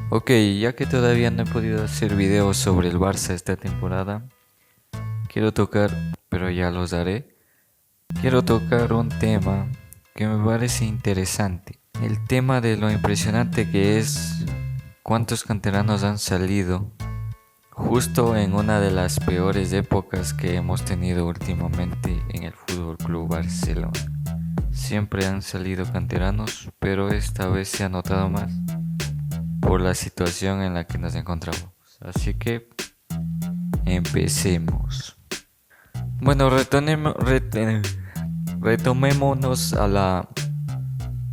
Ok, ya que todavía no he podido hacer videos sobre el Barça esta temporada, quiero tocar, pero ya los haré. Quiero tocar un tema que me parece interesante. El tema de lo impresionante que es cuántos canteranos han salido justo en una de las peores épocas que hemos tenido últimamente en el Fútbol Club Barcelona. Siempre han salido canteranos, pero esta vez se ha notado más por la situación en la que nos encontramos. Así que empecemos. Bueno, retomémonos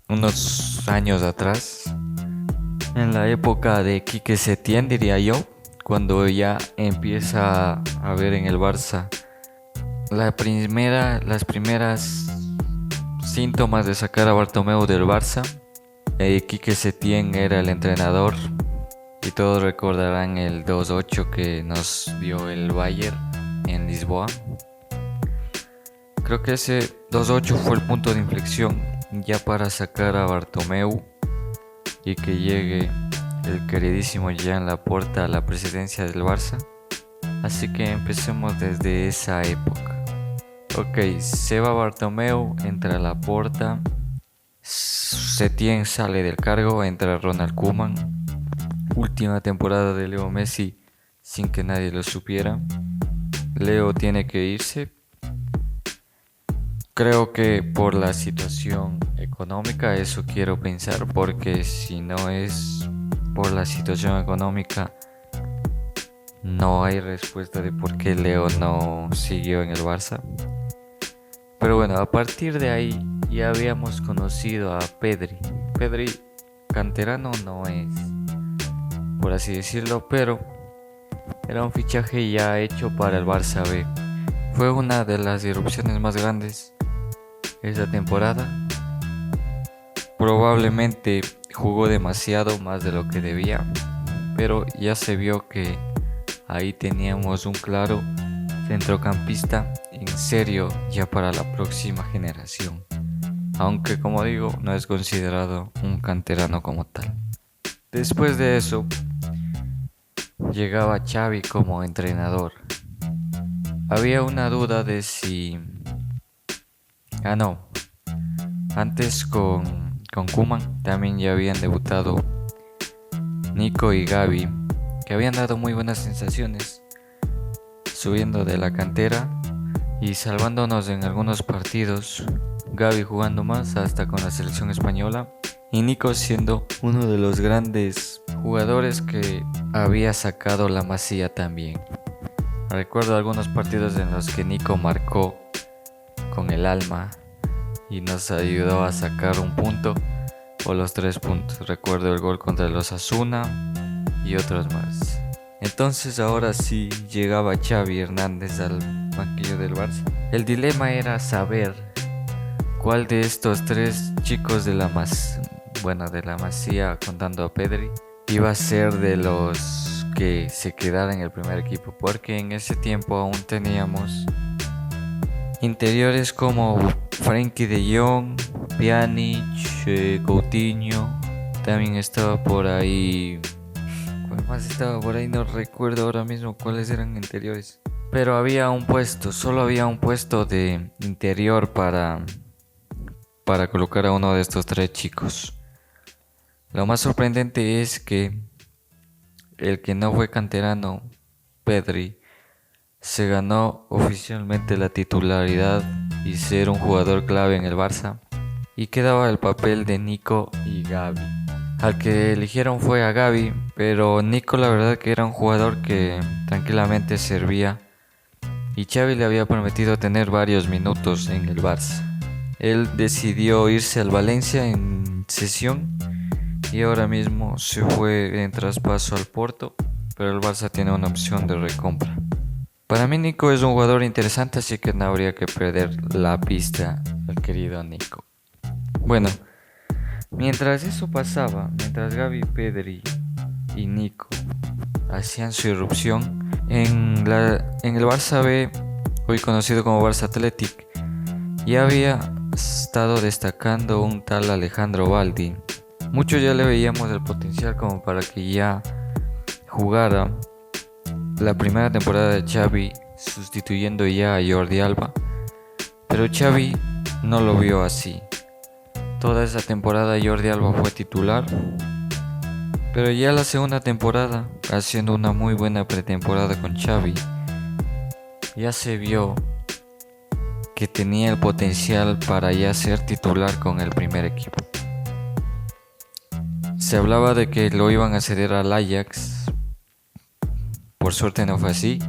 unos años atrás, en la época de Quique Setién, diría yo, cuando ya empieza a ver en el Barça las primeras síntomas de sacar a Bartomeu del Barça. Quique Setién era el entrenador y todos recordarán el 2-8 que nos dio el Bayern en Lisboa. Creo que ese 2-8 fue el punto de inflexión ya para sacar a Bartomeu y que llegue el queridísimo Joan Laporta a la presidencia del Barça. Así que empecemos desde esa época. Ok, se va Bartomeu, entra Laporta, Setién sale del cargo, entra Ronald Koeman. Última temporada de Leo Messi sin que nadie lo supiera. Leo tiene que irse. Creo que por la situación económica, eso quiero pensar, porque si no es por la situación económica, no hay respuesta de por qué Leo no siguió en el Barça. Pero bueno, a partir de ahí ya habíamos conocido a Pedri. Pedri canterano no es, por así decirlo, pero era un fichaje ya hecho para el Barça B. Fue una de las irrupciones más grandes esa temporada. Probablemente jugó demasiado, más de lo que debía, pero ya se vio que ahí teníamos un claro centrocampista en serio ya para la próxima generación, aunque como digo no es considerado un canterano como tal. Después de eso llegaba Xavi como entrenador. Había una duda de si... no, antes con Koeman también ya habían debutado Nico y Gavi, que habían dado muy buenas sensaciones subiendo de la cantera y salvándonos en algunos partidos. Gavi jugando más hasta con la selección española y Nico siendo uno de los grandes jugadores que había sacado la Masía también. Recuerdo algunos partidos en los que Nico marcó con el alma y nos ayudó a sacar un punto o los 3 puntos. Recuerdo el gol contra el Osasuna y otros más. Entonces ahora sí llegaba Xavi Hernández al banquillo del Barça. El dilema era saber cuál de estos 3 chicos de la Masía, contando a Pedri, iba a ser de los que se quedara en el primer equipo, porque en ese tiempo aún teníamos interiores como Frenkie de Jong, Pjanic, Coutinho. También estaba por ahí... ¿Cuál más estaba por ahí? No recuerdo ahora mismo cuáles eran interiores. Pero había un puesto, solo había un puesto de interior para colocar a uno de estos 3 chicos. Lo más sorprendente es que el que no fue canterano, Pedri, se ganó oficialmente la titularidad y ser un jugador clave en el Barça, y quedaba el papel de Nico y Gavi. Al que eligieron fue a Gavi, pero Nico la verdad que era un jugador que tranquilamente servía y Xavi le había prometido tener varios minutos en el Barça. Él decidió irse al Valencia en cesión y ahora mismo se fue en traspaso al Porto, pero el Barça tiene una opción de recompra. Para mí Nico es un jugador interesante, así que no habría que perder la pista al querido Nico. Bueno, mientras eso pasaba, mientras Gavi, Pedri y Nico hacían su irrupción en el Barça B, hoy conocido como Barça Athletic, ya había estado destacando un tal Alejandro Baldi, Muchos ya le veíamos el potencial como para que ya jugara la primera temporada de Xavi, sustituyendo ya a Jordi Alba, pero Xavi no lo vio así. Toda esa temporada Jordi Alba fue titular, pero ya la segunda temporada, haciendo una muy buena pretemporada con Xavi, ya se vio que tenía el potencial para ya ser titular con el primer equipo. Se hablaba de que lo iban a ceder al Ajax, por suerte no fue así,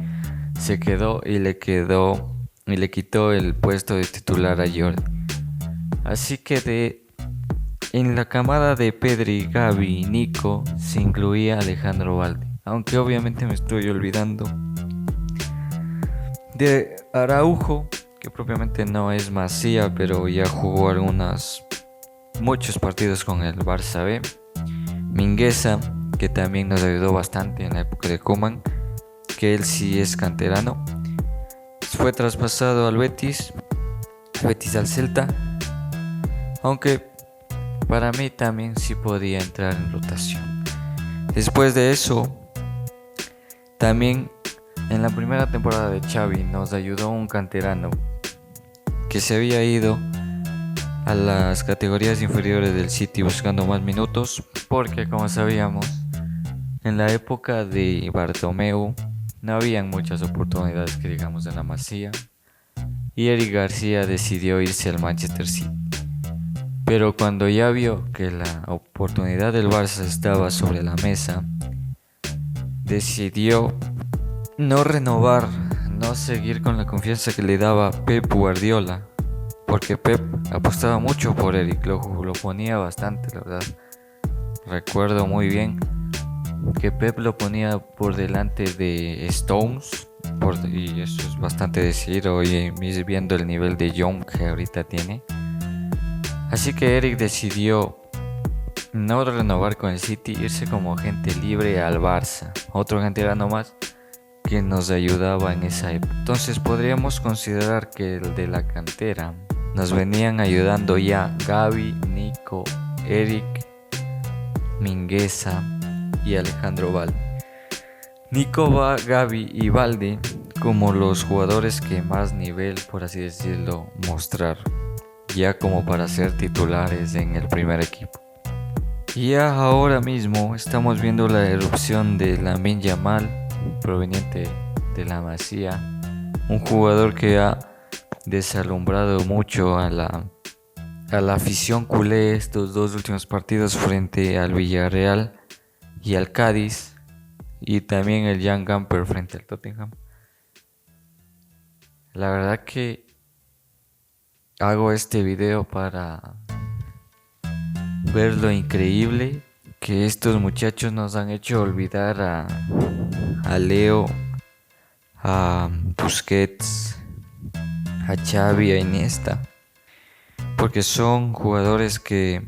se quedó y le quitó el puesto de titular a Jordi. Así que en la camada de Pedri, Gavi, Nico se incluía Alejandro Balde, aunque obviamente me estoy olvidando de Araujo, que propiamente no es Masía, pero ya jugó muchos partidos con el Barça B. Mingueza, que también nos ayudó bastante en la época de Koeman, que él sí es canterano. Fue traspasado al Betis al Celta, aunque para mí también sí podía entrar en rotación. Después de eso, también en la primera temporada de Xavi nos ayudó un canterano que se había ido a las categorías inferiores del City buscando más minutos, porque como sabíamos, en la época de Bartomeu no habían muchas oportunidades que digamos en la Masía, y Eric García decidió irse al Manchester City. Pero cuando ya vio que la oportunidad del Barça estaba sobre la mesa, decidió no renovar, no seguir con la confianza que le daba Pep Guardiola, porque Pep apostaba mucho por Eric, lo ponía bastante, la verdad. Recuerdo muy bien que Pep lo ponía por delante de Stones, y eso es bastante decir hoy viendo el nivel de Young que ahorita tiene. Así que Eric decidió no renovar con el City, irse como agente libre al Barça, otro canterano más que nos ayudaba en esa época. Entonces podríamos considerar que el de la cantera nos venían ayudando ya Gavi, Nico, Eric, Mingueza y Alejandro Balde. Nico, Gavi y Balde como los jugadores que más nivel, por así decirlo, mostraron, ya como para ser titulares en el primer equipo. Y ya ahora mismo estamos viendo la erupción de Lamine Yamal, proveniente de la Masía, un jugador que ha desalumbrado mucho a la afición culé estos dos últimos partidos frente al Villarreal y al Cádiz, y también el Jan Gamper frente al Tottenham. La verdad que hago este video para ver lo increíble que estos muchachos nos han hecho olvidar a Leo, a Busquets, a Xavi, a Iniesta, porque son jugadores que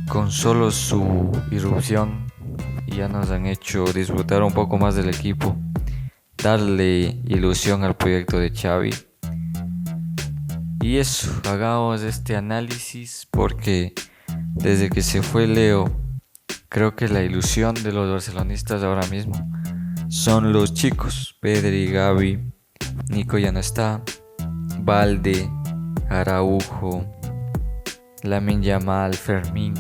con solo su irrupción ya nos han hecho disfrutar un poco más del equipo, darle ilusión al proyecto de Xavi. Y eso, hagamos este análisis porque desde que se fue Leo, creo que la ilusión de los barcelonistas ahora mismo son los chicos, Pedri, Gavi, Nico ya no está, Balde, Araujo, Lamine Yamal, Fermín,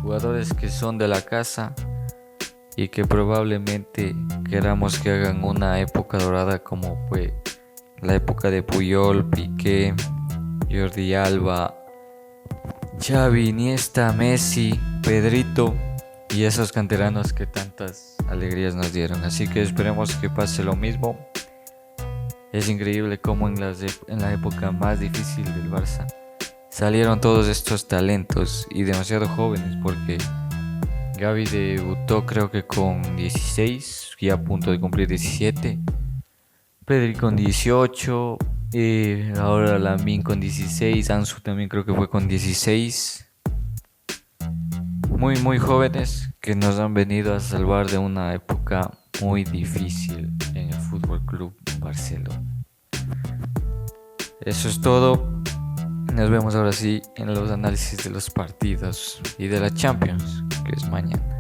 jugadores que son de la casa y que probablemente queramos que hagan una época dorada como fue la época de Puyol, Piqué, Jordi Alba, Xavi, Iniesta, Messi, Pedrito y esos canteranos que tantas alegrías nos dieron. Así que esperemos que pase lo mismo. Es increíble cómo en la época más difícil del Barça salieron todos estos talentos y demasiado jóvenes, porque Gavi debutó creo que con 16, ya a punto de cumplir 17, Pedri con 18, ahora Lamine con 16, Ansu también creo que fue con 16. Muy jóvenes que nos han venido a salvar de una época muy difícil en el Fútbol Club Barcelona. Eso es todo. Nos vemos ahora sí en los análisis de los partidos y de la Champions, que es mañana.